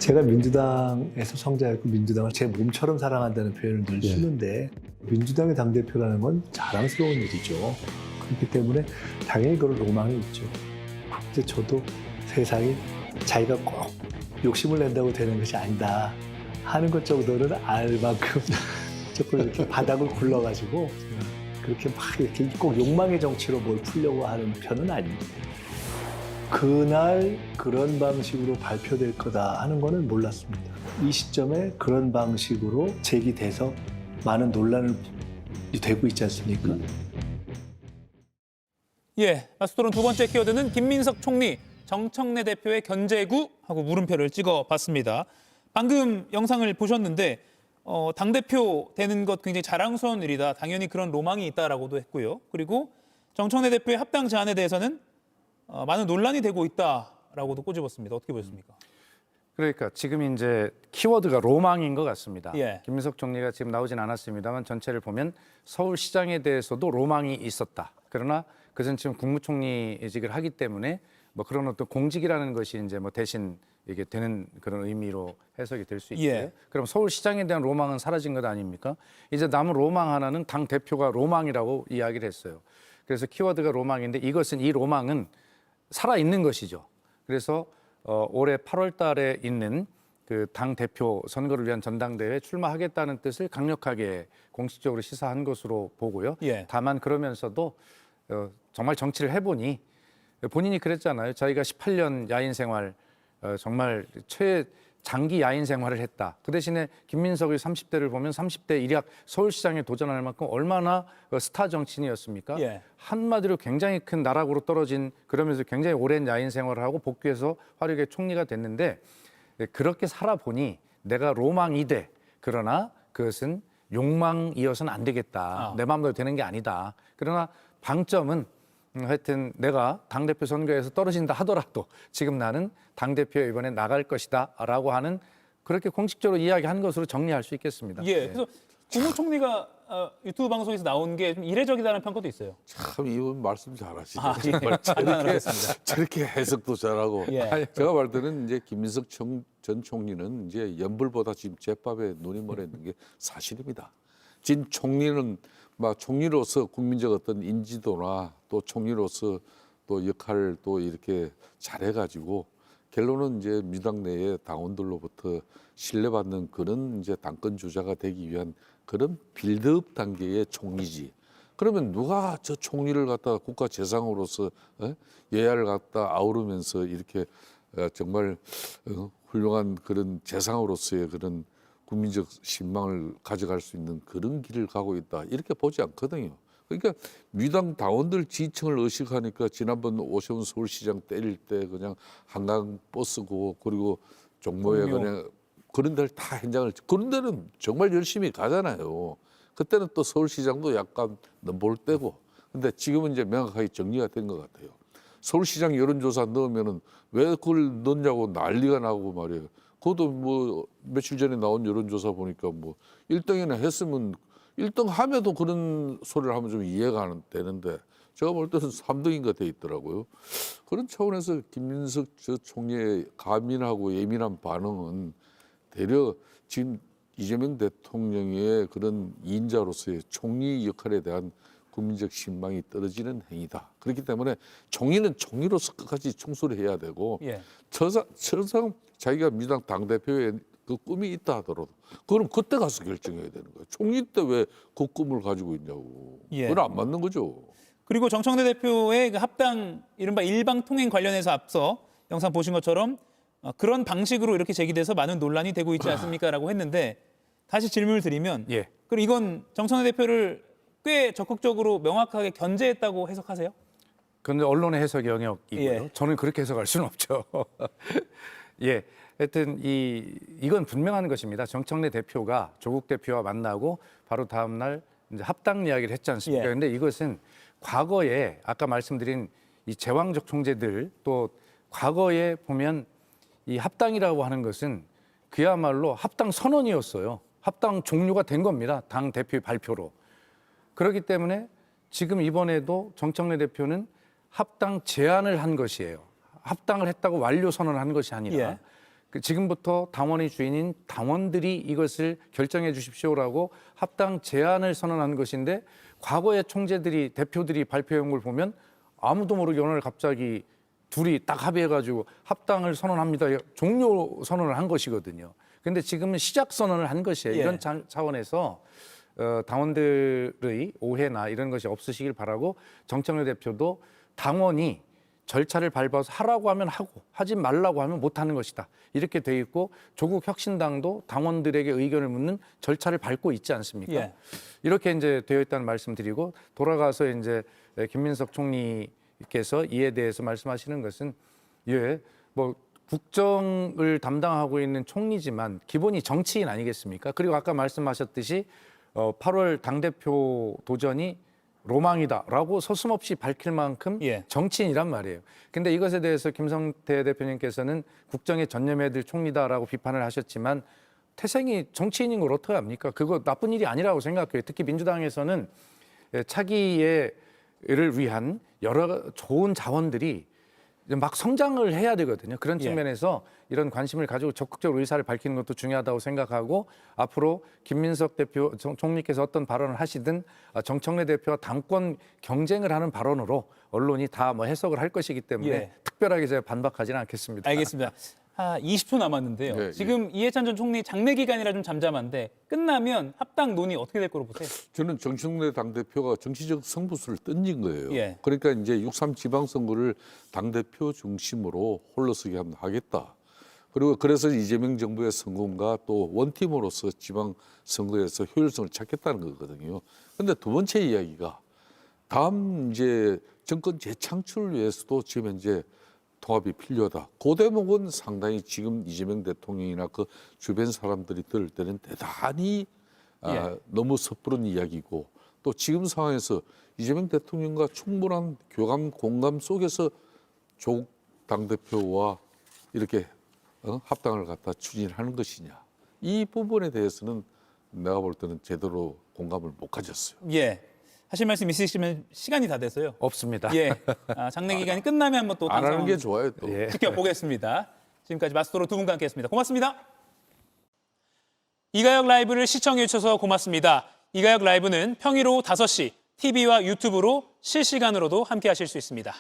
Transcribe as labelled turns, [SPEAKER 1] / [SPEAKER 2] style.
[SPEAKER 1] 제가 민주당에서 성장했고 민주당을 제 몸처럼 사랑한다는 표현을 늘 쓰는데 민주당의 당대표라는 건 자랑스러운 일이죠. 그렇기 때문에 당연히 그런 로망이 있죠. 근데 저도 세상이 자기가 꼭 욕심을 낸다고 되는 것이 아니다 하는 것 정도는 알 만큼 조금 이렇게 바닥을 굴러가지고 그렇게 막 이렇게 꼭 욕망의 정치로 뭘 풀려고 하는 편은 아닙니다. 그날 그런 방식으로 발표될 거다 하는 거는 몰랐습니다. 이 시점에 그런 방식으로 제기돼서 많은 논란이 되고 있지 않습니까?
[SPEAKER 2] 예, 마스토론 두 번째 키워드는 김민석 총리, 정청래 대표의 견제구 하고 물음표를 찍어봤습니다. 방금 영상을 보셨는데 당대표 되는 것 굉장히 자랑스러운 일이다. 당연히 그런 로망이 있다라고도 했고요. 그리고 정청래 대표의 합당 제안에 대해서는 많은 논란이 되고 있다라고도 꼬집었습니다. 어떻게 보셨습니까?
[SPEAKER 3] 그러니까 지금 이제 키워드가 로망인 것 같습니다.
[SPEAKER 2] 예.
[SPEAKER 3] 김민석 총리가 지금 나오진 않았습니다만 전체를 보면 서울시장에 대해서도 로망이 있었다. 그러나 그것은 지금 국무총리직을 하기 때문에 뭐 그런 어떤 공직이라는 것이 이제 뭐 대신 이게 되는 그런 의미로 해석이 될 수 있고요.
[SPEAKER 2] 예.
[SPEAKER 3] 그럼 서울시장에 대한 로망은 사라진 것 아닙니까? 이제 남은 로망 하나는 당 대표가 로망이라고 이야기를 했어요. 그래서 키워드가 로망인데 이것은 이 로망은 살아 있는 것이죠. 그래서 올해 8월 달에 있는 그 당 대표 선거를 위한 전당대회에 출마하겠다는 뜻을 강력하게 공식적으로 시사한 것으로 보고요.
[SPEAKER 2] 예.
[SPEAKER 3] 다만 그러면서도 정말 정치를 해보니 본인이 그랬잖아요. 자기가 18년 야인 생활 정말 장기 야인 생활을 했다. 그 대신에 김민석의 30대를 보면 30대 일약 서울시장에 도전할 만큼 얼마나 스타 정치인이었습니까?
[SPEAKER 2] 예.
[SPEAKER 3] 한마디로 굉장히 큰 나락으로 떨어진 그러면서 굉장히 오랜 야인 생활을 하고 복귀해서 화려하게 총리가 됐는데 그렇게 살아보니 내가 로망이 돼. 그러나 그것은 욕망이어서는 안 되겠다. 내 마음대로 되는 게 아니다. 그러나 방점은 하여튼 내가 당대표 선거에서 떨어진다 하더라도 지금 나는 당대표에 이번에 나갈 것이다 라고 하는 그렇게 공식적으로 이야기한 것으로 정리할 수 있겠습니다.
[SPEAKER 2] 예, 그래서 국무총리가 유튜브 방송에서 나온 게 좀 이례적이다는 평가도 있어요.
[SPEAKER 4] 참 이분 말씀 잘하시네.
[SPEAKER 2] 예.
[SPEAKER 4] 정말
[SPEAKER 2] 장난하겠습니다.
[SPEAKER 4] 저렇게 해석도 잘하고.
[SPEAKER 2] 예.
[SPEAKER 4] 제가 볼 때는 이제 김민석 전 총리는 이제 연불보다 지금 제밥에 눈이 멀어 있는 게 사실입니다. 진 총리는 막 총리로서 국민적 어떤 인지도나 또 총리로서 또 역할을 또 이렇게 잘해가지고 결론은 이제 민주당 내의 당원들로부터 신뢰받는 그런 이제 당권 주자가 되기 위한 그런 빌드업 단계의 총리지. 그러면 누가 저 총리를 갖다 국가 재상으로서 여야를 갖다 아우르면서 이렇게 정말 훌륭한 그런 재상으로서의 그런 국민적 신망을 가져갈 수 있는 그런 길을 가고 있다. 이렇게 보지 않거든요. 그러니까 민주당 당원들 지지층을 의식하니까 지난번 오세훈 서울시장 때릴 때 그냥 한강 버스고 그리고 종로에 그냥 그런 데를 다 현장을 그런 데는 정말 열심히 가잖아요. 그때는 또 서울시장도 약간 넘볼 때고. 근데 지금은 이제 명확하게 정리가 된 것 같아요. 서울시장 여론조사 넣으면은 왜 그걸 넣냐고 난리가 나고 말이에요. 그것도 뭐 며칠 전에 나온 여론조사 보니까 뭐 1등이나 했으면 1등 함에도 그런 소리를 하면 좀 이해가 되는데 제가 볼 때는 3등인가 돼 있더라고요. 그런 차원에서 김민석 총리의 가민하고 예민한 반응은 대려 지금 이재명 대통령의 그런 인자로서의 총리 역할에 대한 국민적 신망이 떨어지는 행위다. 그렇기 때문에 총리는 총리로서 끝까지 충실을 해야 되고
[SPEAKER 2] 예.
[SPEAKER 4] 천상 자기가 민주당 당대표에 그 꿈이 있다 하더라도 그럼 그때 가서 결정해야 되는 거예요. 총리 때 왜 그 꿈을 가지고 있냐고.
[SPEAKER 2] 예.
[SPEAKER 4] 그건 안 맞는 거죠.
[SPEAKER 2] 그리고 정청래 대표의 그 합당 이른바 일방통행 관련해서 앞서 영상 보신 것처럼 그런 방식으로 이렇게 제기돼서 많은 논란이 되고 있지 않습니까라고 했는데 다시 질문을 드리면
[SPEAKER 3] 예.
[SPEAKER 2] 그럼 이건 정청래 대표를 꽤 적극적으로 명확하게 견제했다고 해석하세요?
[SPEAKER 3] 그런데 언론의 해석 영역이고요.
[SPEAKER 2] 예.
[SPEAKER 3] 저는 그렇게 해석할 수는 없죠. 예, 하여튼 이건 분명한 것입니다. 정청래 대표가 조국 대표와 만나고 바로 다음 날 이제 합당 이야기를 했지 않습니까?
[SPEAKER 2] 예.
[SPEAKER 3] 그런데 이것은 과거에 아까 말씀드린 이 제왕적 총재들 또 과거에 보면 이 합당이라고 하는 것은 그야말로 합당 선언이었어요. 합당 종료가 된 겁니다. 당 대표의 발표로. 그렇기 때문에 지금 이번에도 정청래 대표는 합당 제안을 한 것이에요. 합당을 했다고 완료 선언을 한 것이 아니라
[SPEAKER 2] 예.
[SPEAKER 3] 지금부터 당원의 주인인 당원들이 이것을 결정해 주십시오라고 합당 제안을 선언한 것인데 과거의 총재들이 대표들이 발표한 걸 보면 아무도 모르게 오늘 갑자기 둘이 딱 합의해가지고 합당을 선언합니다. 종료 선언을 한 것이거든요. 근데 지금은 시작 선언을 한 것이에요.
[SPEAKER 2] 예.
[SPEAKER 3] 이런 차원에서 당원들의 오해나 이런 것이 없으시길 바라고 정청래 대표도 당원이 절차를 밟아서 하라고 하면 하고 하지 말라고 하면 못하는 것이다. 이렇게 돼 있고 조국 혁신당도 당원들에게 의견을 묻는 절차를 밟고 있지 않습니까?
[SPEAKER 2] 예.
[SPEAKER 3] 이렇게 이제 되어 있다는 말씀드리고 돌아가서 이제 김민석 총리께서 이에 대해서 말씀하시는 것은 뭐 국정을 담당하고 있는 총리지만 기본이 정치인 아니겠습니까? 그리고 아까 말씀하셨듯이 8월 당대표 도전이 로망이다라고 서슴없이 밝힐 만큼
[SPEAKER 2] 예.
[SPEAKER 3] 정치인이란 말이에요. 근데 이것에 대해서 김성태 대표님께서는 국정에 전념해야 될 총리다라고 비판을 하셨지만 태생이 정치인인 걸 어떻게 합니까? 그거 나쁜 일이 아니라고 생각해요. 특히 민주당에서는 차기를 위한 여러 좋은 자원들이 막 성장을 해야 되거든요. 그런
[SPEAKER 2] 예.
[SPEAKER 3] 측면에서 이런 관심을 가지고 적극적으로 의사를 밝히는 것도 중요하다고 생각하고 앞으로 김민석 대표 총리께서 어떤 발언을 하시든 정청래 대표와 당권 경쟁을 하는 발언으로 언론이 다 뭐 해석을 할 것이기 때문에
[SPEAKER 2] 예.
[SPEAKER 3] 특별하게 제가 반박하지는 않겠습니다.
[SPEAKER 2] 알겠습니다. 20초 남았는데요.
[SPEAKER 4] 예, 예.
[SPEAKER 2] 지금 이해찬 전 총리 장례 기간이라 좀 잠잠한데 끝나면 합당 논의 어떻게 될 거로 보세요?
[SPEAKER 4] 저는 정청래 당대표가 정치적 승부수를 던진 거예요.
[SPEAKER 2] 예.
[SPEAKER 4] 그러니까 이제 6.3 지방선거를 당대표 중심으로 홀로서기 하겠다. 그리고 그래서 이재명 정부의 성공과 또 원팀으로서 지방선거에서 효율성을 찾겠다는 거거든요. 그런데 두 번째 이야기가 다음 이제 정권 재창출을 위해서도 지금 현재 통합이 필요하다. 그 대목은 상당히 지금 이재명 대통령이나 그 주변 사람들이 들을 때는 대단히 너무 섣부른 이야기고 또 지금 상황에서 이재명 대통령과 충분한 교감 공감 속에서 조국 당대표와 이렇게 합당을 갖다 추진하는 것이냐. 이 부분에 대해서는 내가 볼 때는 제대로 공감을 못 가졌어요.
[SPEAKER 2] 예. 하실 말씀 있으시면 시간이 다 돼서요.
[SPEAKER 3] 없습니다.
[SPEAKER 2] 예. 장례 기간이 끝나면 한번 또
[SPEAKER 4] 안 하는 게
[SPEAKER 2] 당상
[SPEAKER 4] 좋아요 또.
[SPEAKER 3] 예.
[SPEAKER 2] 지켜보겠습니다. 지금까지 마스터로 두 분과 함께했습니다. 고맙습니다. 이가혁 라이브를 시청해 주셔서 고맙습니다. 이가혁 라이브는 평일 오후 5시 TV와 유튜브로 실시간으로도 함께하실 수 있습니다.